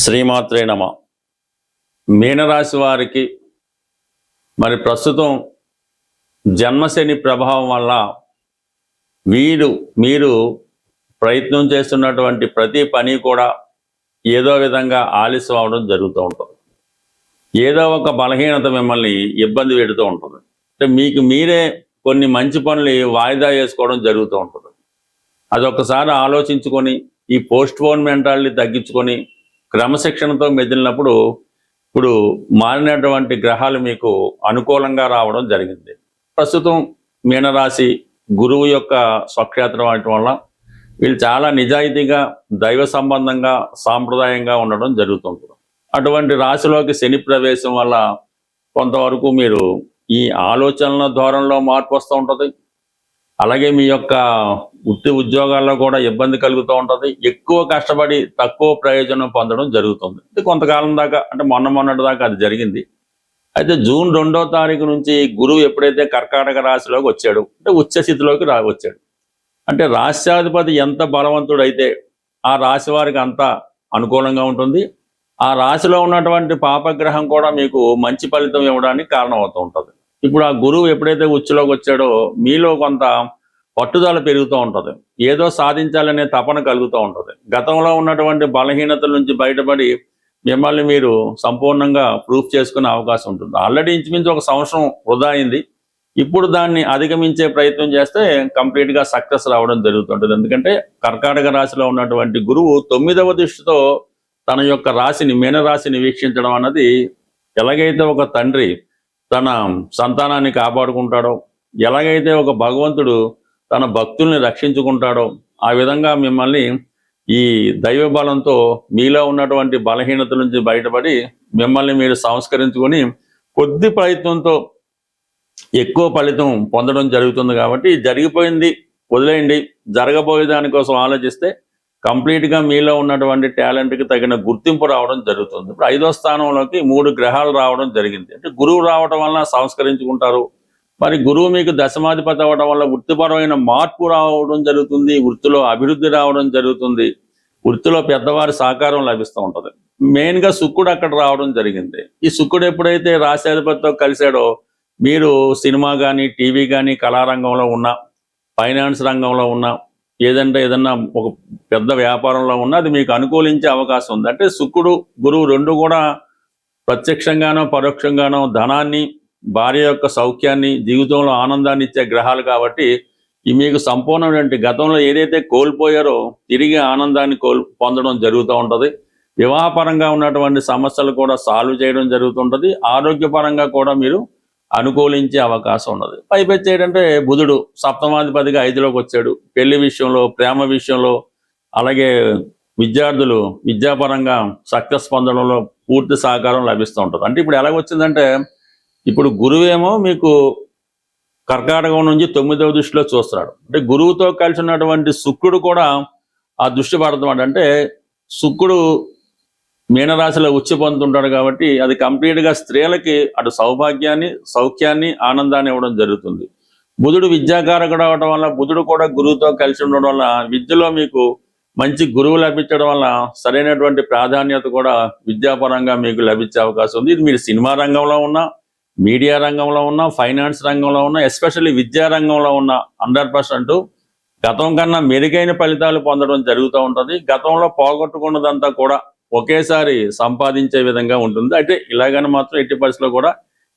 శ్రీమాత్రే నమ. మీనరాశి వారికి మరి ప్రస్తుతం జన్మశని ప్రభావం వల్ల మీరు ప్రయత్నం చేస్తున్నటువంటి ప్రతి పని కూడా ఏదో విధంగా ఆలస్యం అవడం జరుగుతూ ఉంటుంది. ఏదో ఒక బలహీనత మిమ్మల్ని ఇబ్బంది పెడుతూ ఉంటుంది. అంటే మీకు మీరే కొన్ని మంచి పనులు వాయిదా వేసుకోవడం జరుగుతూ ఉంటుంది. అదొకసారి ఆలోచించుకొని ఈ పోస్ట్ పోన్ మెంటాలిటీ తగ్గించుకొని క్రమశిక్షణతో మెదిలినప్పుడు ఇప్పుడు మారినటువంటి గ్రహాలు మీకు అనుకూలంగా రావడం జరిగింది. ప్రస్తుతం మీనరాశి గురువు యొక్క స్వక్షేత్రం అవటం వల్ల వీళ్ళు చాలా నిజాయితీగా దైవ సంబంధంగా సాంప్రదాయంగా ఉండడం జరుగుతుంది. అటువంటి రాశిలోకి శని ప్రవేశం వల్ల కొంతవరకు మీరు ఈ ఆలోచనల ధోరణిలో మార్పు వస్తూ ఉంటుంది. అలాగే మీ యొక్క వృత్తి ఉద్యోగాల్లో కూడా ఇబ్బంది కలుగుతూ ఉంటుంది. ఎక్కువ కష్టపడి తక్కువ ప్రయోజనం పొందడం జరుగుతుంది. ఇది కొంతకాలం దాకా, అంటే మొన్నటి దాకా అది జరిగింది. అయితే జూన్ 2వ తారీఖు నుంచి గురువు ఎప్పుడైతే కర్కాటక రాశిలోకి వచ్చాడు, అంటే ఉచ్చ స్థితిలోకి వచ్చాడు, అంటే రాశ్యాధిపతి ఎంత బలవంతుడైతే ఆ రాశి వారికి అంత అనుకూలంగా ఉంటుంది. ఆ రాశిలో ఉన్నటువంటి పాపగ్రహం కూడా మీకు మంచి ఫలితం ఇవ్వడానికి కారణమవుతూ ఉంటుంది. ఇప్పుడు ఆ గురువు ఎప్పుడైతే ఉచ్చులోకి వచ్చాడో మీలో కొంత పట్టుదల పెరుగుతూ ఉంటుంది. ఏదో సాధించాలనే తపన కలుగుతూ ఉంటుంది. గతంలో ఉన్నటువంటి బలహీనతల నుంచి బయటపడి మిమ్మల్ని మీరు సంపూర్ణంగా ప్రూఫ్ చేసుకునే అవకాశం ఉంటుంది. ఆల్రెడీ ఇంచుమించు 1 సంవత్సరం వృధా అయింది. ఇప్పుడు దాన్ని అధిగమించే ప్రయత్నం చేస్తే కంప్లీట్గా సక్సెస్ రావడం జరుగుతుంటుంది. ఎందుకంటే కర్కాటక రాశిలో ఉన్నటువంటి గురువు 9వ దృష్టితో తన యొక్క రాశిని, మీనరాశిని వీక్షించడం అన్నది, ఎలాగైతే ఒక తండ్రి తన సంతానాన్ని కాపాడుకుంటాడో, ఎలాగైతే ఒక భగవంతుడు తన భక్తుల్ని రక్షించుకుంటాడో, ఆ విధంగా మిమ్మల్ని ఈ దైవ బలంతో మీలో ఉన్నటువంటి బలహీనత నుంచి బయటపడి మిమ్మల్ని మీరు సంస్కరించుకొని కొద్ది ప్రయత్నంతో ఎక్కువ ఫలితం పొందడం జరుగుతుంది. కాబట్టి జరిగిపోయింది వదిలేయండి, జరగబోయే దానికోసం ఆలోచిస్తే కంప్లీట్గా మీలో ఉన్నటువంటి టాలెంట్కి తగిన గుర్తింపు రావడం జరుగుతుంది. ఇప్పుడు 5వ స్థానంలోకి 3 గ్రహాలు రావడం జరిగింది. అంటే గురువు రావడం వల్ల సంస్కరించుకుంటారు. మరి గురువు మీకు దశమాధిపతి అవ్వడం వల్ల వృత్తిపరమైన మార్పు రావడం జరుగుతుంది. వృత్తిలో అభివృద్ధి రావడం జరుగుతుంది. వృత్తిలో పెద్దవారి సహకారం లభిస్తూ ఉంటుంది. మెయిన్గా శుక్రుడు అక్కడ రావడం జరిగింది. ఈ శుక్రుడు ఎప్పుడైతే రాశ్యాధిపతితో కలిశాడో మీరు సినిమా కానీ, టీవీ కానీ, కళారంగంలో ఉన్నా, ఫైనాన్స్ రంగంలో ఉన్నా, ఏదన్నా ఒక పెద్ద వ్యాపారంలో ఉన్నా అది మీకు అనుకూలించే అవకాశం ఉంది. అంటే శుక్రుడు గురువు 2 కూడా ప్రత్యక్షంగానో పరోక్షంగానో ధనాన్ని, భార్య యొక్క సౌఖ్యాన్ని, జీవితంలో ఆనందాన్ని ఇచ్చే గ్రహాలు. కాబట్టి ఈ మీకు సంపూర్ణమైనటువంటి గతంలో ఏదైతే కోల్పోయారో తిరిగి ఆనందాన్ని పొందడం జరుగుతూ ఉంటుంది. వివాహపరంగా ఉన్నటువంటి సమస్యలు కూడా సాల్వ్ చేయడం జరుగుతుంటుంది. ఆరోగ్యపరంగా కూడా మీరు అనుకూలించే అవకాశం ఉన్నది. పైపెచ్చి ఏంటంటే బుధుడు సప్తమాధిపతిగా 5లోకి వచ్చాడు. పెళ్లి విషయంలో, ప్రేమ విషయంలో, అలాగే విద్యార్థులు విద్యాపరంగా సక్సెస్ పొందడంలో పూర్తి సహకారం లభిస్తూ ఉంటుంది. అంటే ఇప్పుడు ఎలాగొచ్చిందంటే, ఇప్పుడు గురువేమో మీకు కర్కాటకం నుంచి 9వ దృష్టిలో చూస్తున్నాడు. అంటే గురువుతో కలిసి ఉన్నటువంటి శుక్రుడు కూడా ఆ దృష్టి పడుతున్నాడు. అంటే శుక్రుడు మీనరాశిలో ఉచ్చి పొందుతుంటాడు. కాబట్టి అది కంప్లీట్గా స్త్రీలకి అటు సౌభాగ్యాన్ని, సౌఖ్యాన్ని, ఆనందాన్ని ఇవ్వడం జరుగుతుంది. బుధుడు విద్యాకారకుడు అవడం వల్ల, బుధుడు కూడా గురువుతో కలిసి ఉండడం వల్ల విద్యలో మీకు మంచి గురువు లభించడం వల్ల సరైనటువంటి ప్రాధాన్యత కూడా విద్యాపరంగా మీకు లభించే అవకాశం ఉంది. ఇది మీరు సినిమా రంగంలో ఉన్నా, మీడియా రంగంలో ఉన్నా, ఫైనాన్స్ రంగంలో ఉన్నా, ఎస్పెషల్లీ విద్యా రంగంలో ఉన్న 100% గతం కన్నా మెరుగైన ఫలితాలు పొందడం జరుగుతూ ఉంటుంది. గతంలో పోగొట్టుకున్నదంతా కూడా ఒకేసారి సంపాదించే విధంగా ఉంటుంది. అంటే ఇలాగని మాత్రం ఎట్టి పరిస్థితుల్లో కూడా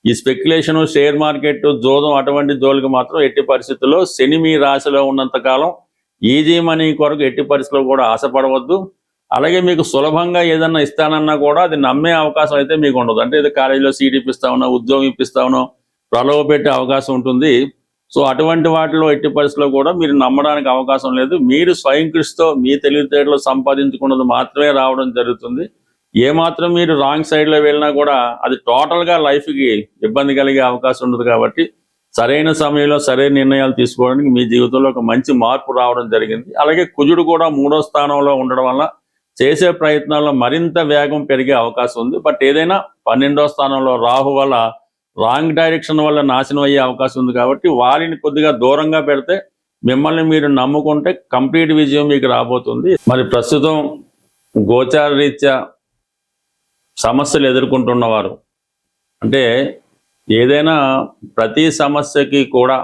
ఈ స్పెక్యులేషను, షేర్ మార్కెట్, జోదం అటువంటి జోలికి మాత్రం ఎట్టి పరిస్థితుల్లో శని మీ రాశిలో ఉన్నంత కాలం ఈజీ మనీ కొరకు ఎట్టి పరిస్థితుల్లో కూడా ఆశపడవద్దు. అలాగే మీకు సులభంగా ఏదన్నా ఇస్తానన్నా కూడా అది నమ్మే అవకాశం అయితే మీకు ఉండదు. అంటే ఇది కాలేజీలో సీట్ ఇప్పిస్తామనో, ఉద్యోగం ఇప్పిస్తామనో ప్రలోభ పెట్టే అవకాశం ఉంటుంది. సో అటువంటి వాటిలో ఎట్టి పరిస్థితుల్లో కూడా మీరు నమ్మడానికి అవకాశం లేదు. మీరు స్వయం కృషితో మీ తెలివితేటలు సంపాదించుకున్నది మాత్రమే రావడం జరుగుతుంది. ఏమాత్రం మీరు రాంగ్ సైడ్లో వెళ్ళినా కూడా అది టోటల్గా లైఫ్కి ఇబ్బంది కలిగే అవకాశం ఉండదు. కాబట్టి సరైన సమయంలో సరైన నిర్ణయాలు తీసుకోవడానికి మీ జీవితంలో ఒక మంచి మార్పు రావడం జరిగింది. అలాగే కుజుడు కూడా 3వ స్థానంలో ఉండడం వల్ల చేసే ప్రయత్నాల్లో మరింత వేగం పెరిగే అవకాశం ఉంది. బట్ ఏదైనా 12వ స్థానంలో రాహు వల్ల రాంగ్ డైరెక్షన్ వల్ల నాశనం అయ్యే అవకాశం ఉంది. కాబట్టి వారిని కొద్దిగా దూరంగా పెడితే మిమ్మల్ని మీరు నమ్ముకుంటే కంప్లీట్ విజయం మీకు రాబోతుంది. మరి ప్రస్తుతం గోచార రీత్యా సమస్యలు ఎదుర్కొంటున్నవారు, అంటే ఏదైనా ప్రతి సమస్యకి కూడా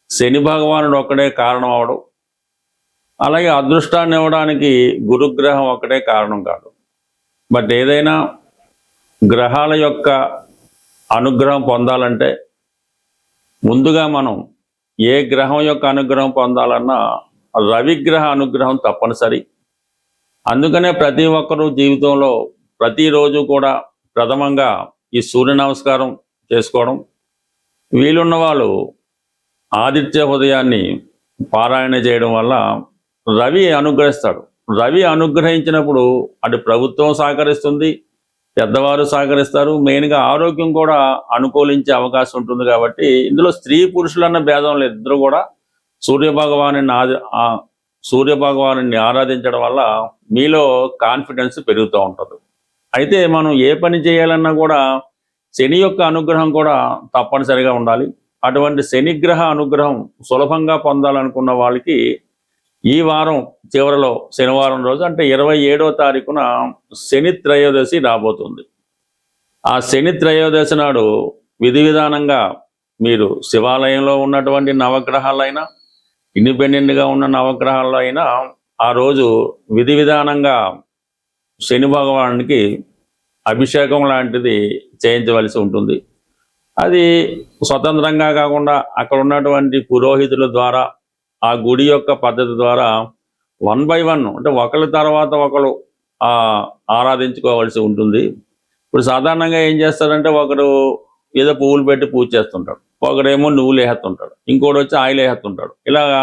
శని భగవానుడు ఒక్కడే కారణం అవడం, అలాగే అదృష్టాన్ని ఇవ్వడానికి గురుగ్రహం ఒక్కటే కారణం కాదు. బట్ ఏదైనా గ్రహాల యొక్క అనుగ్రహం పొందాలంటే ముందుగా మనం ఏ గ్రహం యొక్క అనుగ్రహం పొందాలన్నా రవిగ్రహ అనుగ్రహం తప్పనిసరి. అందుకనే ప్రతి ఒక్కరూ జీవితంలో ప్రతిరోజు కూడా ప్రథమంగా ఈ సూర్య నమస్కారం చేసుకోవడం, వీలున్న వాళ్ళు ఆదిత్య హృదయాన్ని పారాయణ చేయడం వల్ల రవి అనుగ్రహిస్తాడు. రవి అనుగ్రహించినప్పుడు అటు ప్రభుత్వం సహకరిస్తుంది, పెద్దవారు సహకరిస్తారు, మెయిన్గా ఆరోగ్యం కూడా అనుకూలించే అవకాశం ఉంటుంది. కాబట్టి ఇందులో స్త్రీ పురుషులన్న భేదం లేదు, ఇద్దరు కూడా సూర్య భగవాను ఆరాధించడం వల్ల మీలో కాన్ఫిడెన్స్ పెరుగుతూ ఉంటుంది. అయితే మనం ఏ పని చేయాలన్నా కూడా శని యొక్క అనుగ్రహం కూడా తప్పనిసరిగా ఉండాలి. అటువంటి శనిగ్రహ అనుగ్రహం సులభంగా పొందాలనుకున్న వాళ్ళకి ఈ వారం చివరిలో శనివారం రోజు అంటే 27వ తారీఖున శని త్రయోదశి రాబోతుంది. ఆ శని త్రయోదశి నాడు విధి విధానంగా మీరు శివాలయంలో ఉన్నటువంటి నవగ్రహాలైనా, ఇండిపెండెంట్గా ఉన్న నవగ్రహాల్లో అయినా ఆ రోజు విధి విధానంగా శని భగవానునికి అభిషేకం లాంటిది చేయించవలసి ఉంటుంది. అది స్వతంత్రంగా కాకుండా అక్కడ ఉన్నటువంటి పురోహితుల ద్వారా, ఆ గుడి యొక్క పద్ధతి ద్వారా 1 by 1 అంటే ఒకరి తర్వాత ఒకరు ఆరాధించుకోవాల్సి ఉంటుంది. ఇప్పుడు సాధారణంగా ఏం చేస్తారంటే ఒకరు ఏదో పువ్వులు పెట్టి పూజ చేస్తుంటాడు, ఒకడేమో నువ్వులు వేస్తుంటాడు, ఇంకోటి వచ్చి ఆయిల్ వేస్తుంటాడు. ఇలాగా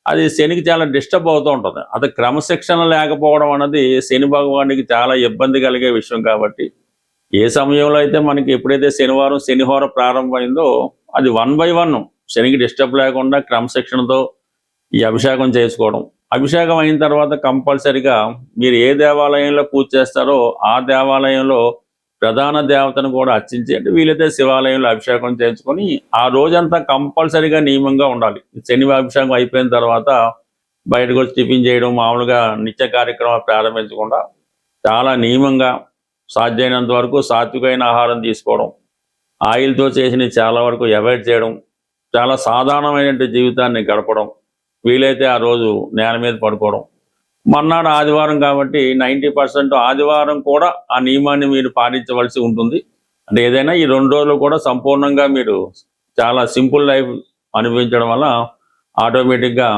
అది శనికి చాలా డిస్టర్బ్ అవుతూ ఉంటుంది. అది క్రమశిక్షణ లేకపోవడం అన్నది శని భగవానికి చాలా ఇబ్బంది కలిగే విషయం. కాబట్టి ఏ సమయంలో అయితే మనకి ఎప్పుడైతే శనివారం శనిహోర ప్రారంభమైందో అది 1 by 1 శనికి డిస్టర్బ్ లేకుండా క్రమశిక్షణతో ఈ అభిషేకం చేసుకోవడం. అభిషేకం అయిన తర్వాత కంపల్సరిగా మీరు ఏ దేవాలయంలో పూజ చేస్తారో ఆ దేవాలయంలో ప్రధాన దేవతను కూడా అర్చించి, అంటే వీలైతే శివాలయంలో అభిషేకం చేయించుకొని ఆ రోజంతా కంపల్సరిగా నియమంగా ఉండాలి. శని అభిషేకం అయిపోయిన తర్వాత బయటకు వచ్చి టిఫిన్ చేయడం, మామూలుగా నిత్య కార్యక్రమాలు ప్రారంభించకుండా చాలా నియమంగా సాధ్యమైనంత వరకు సాత్వికమైన ఆహారం తీసుకోవడం, ఆయిల్తో చేసిన చాలా వరకు అవాయిడ్ చేయడం, చాలా సాధారణమైన జీవితాన్ని గడపడం, వీలైతే ఆ రోజు నేల మీద పడుకోవడం. మర్నాడు ఆదివారం కాబట్టి 90% ఆదివారం కూడా ఆ నియమాన్ని మీరు పాటించవలసి ఉంటుంది. అంటే ఏదైనా ఈ 2 రోజులు కూడా సంపూర్ణంగా మీరు చాలా సింపుల్ లైఫ్ అనుభవించడం వల్ల ఆటోమేటిక్గా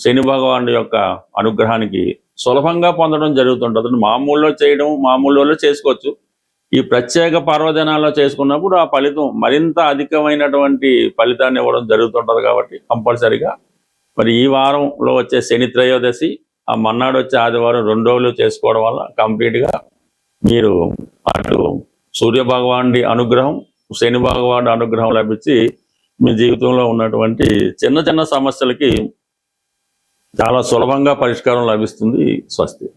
శని భగవానుడి యొక్క అనుగ్రహానికి సులభంగా పొందడం జరుగుతుంటుంది. మామూలులో చేసుకోవచ్చు. ఈ ప్రత్యేక పర్వదినాల్లో చేసుకున్నప్పుడు ఆ ఫలితం మరింత అధికమైనటువంటి ఫలితాన్ని ఇవ్వడం జరుగుతుంటుంది. కాబట్టి కంపల్సరిగా మరి ఈ వారంలో వచ్చే శని త్రయోదశి, ఆ మన్నాడు వచ్చే ఆదివారం 2 రోజులు చేసుకోవడం వల్ల కంప్లీట్గా మీరు అటు సూర్య భగవానుడి అనుగ్రహం, శని భగవానుడి అనుగ్రహం లభించి మీ జీవితంలో ఉన్నటువంటి చిన్న చిన్న సమస్యలకి చాలా సులభంగా పరిష్కారం లభిస్తుంది. స్వస్తి.